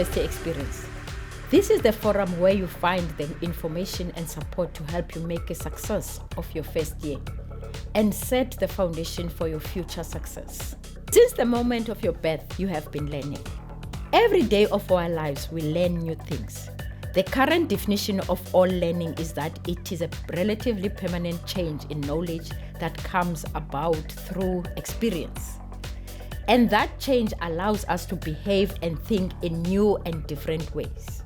first-year experience. This is the forum where you find the information and support to help you make a success of your first year and set the foundation for your future success. Since the moment of your birth, you have been learning. Every day of our lives, we learn new things. The current definition of all learning is that it is a relatively permanent change in knowledge that comes about through experience. And that change allows us to behave and think in new and different ways.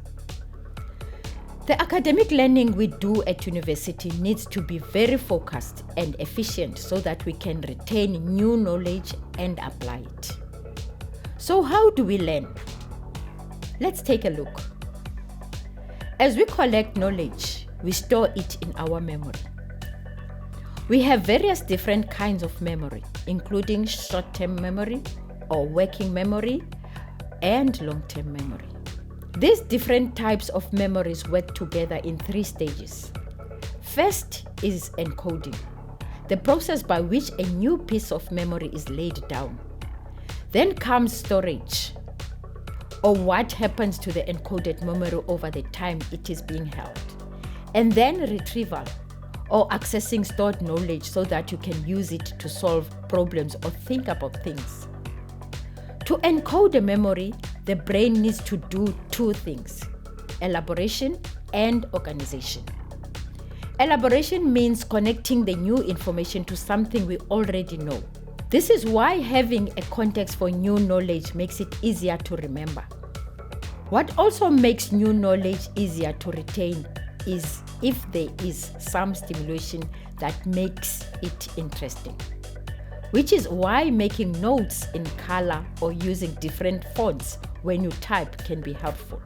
The academic learning we do at university needs to be very focused and efficient so that we can retain new knowledge and apply it. So how do we learn? Let's take a look. As we collect knowledge, we store it in our memory. We have various different kinds of memory, including short-term memory or working memory and long-term memory. These different types of memories work together in 3 stages. First is encoding, the process by which a new piece of memory is laid down. Then comes storage, or what happens to the encoded memory over the time it is being held. And then retrieval, or accessing stored knowledge so that you can use it to solve problems or think about things. To encode a memory, the brain needs to do 2 things: elaboration and organization. Elaboration means connecting the new information to something we already know. This is why having a context for new knowledge makes it easier to remember. What also makes new knowledge easier to retain is if there is some stimulation that makes it interesting, which is why making notes in color or using different fonts when you type can be helpful.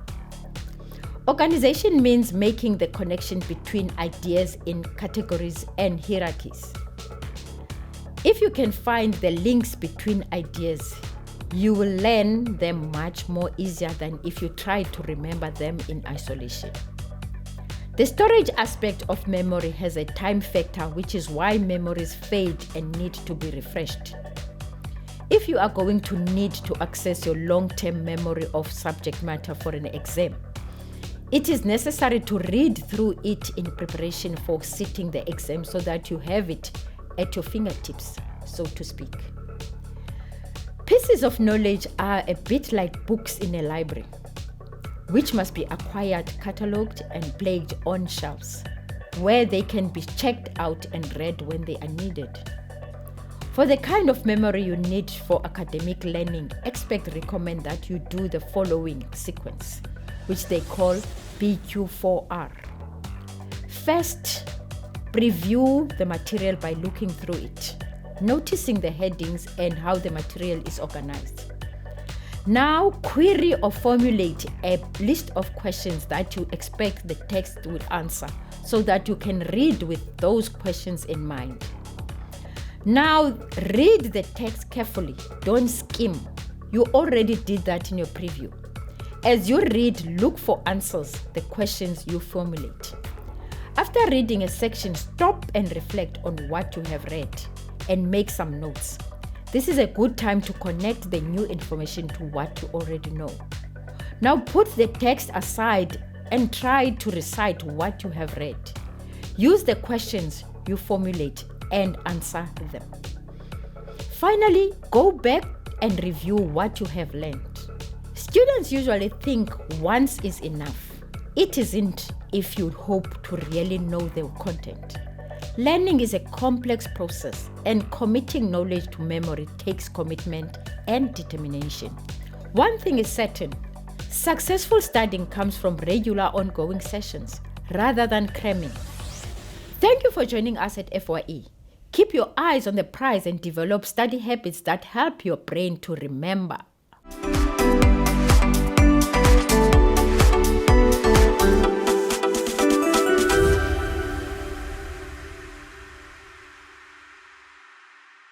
Organization means making the connection between ideas in categories and hierarchies. If you can find the links between ideas, you will learn them much more easier than if you try to remember them in isolation. The storage aspect of memory has a time factor, which is why memories fade and need to be refreshed. If you are going to need to access your long-term memory of subject matter for an exam, it is necessary to read through it in preparation for sitting the exam so that you have it at your fingertips, so to speak. Pieces of knowledge are a bit like books in a library, which must be acquired, catalogued, and placed on shelves, where they can be checked out and read when they are needed. For the kind of memory you need for academic learning, experts recommend that you do the following sequence, which they call PQ4R. First, preview the material by looking through it, noticing the headings and how the material is organized. Now, query or formulate a list of questions that you expect the text will answer so that you can read with those questions in mind. Now, read the text carefully. Don't skim. You already did that in your preview. As you read, look for answers to the questions you formulate. After reading a section, stop and reflect on what you have read and make some notes. This is a good time to connect the new information to what you already know. Now put the text aside and try to recite what you have read. Use the questions you formulate and answer them. Finally, go back and review what you have learned. Students usually think once is enough. It isn't if you hope to really know the content. Learning is a complex process, and committing knowledge to memory takes commitment and determination. One thing is certain: successful studying comes from regular ongoing sessions rather than cramming. Thank you for joining us at FYE. Keep your eyes on the prize and develop study habits that help your brain to remember.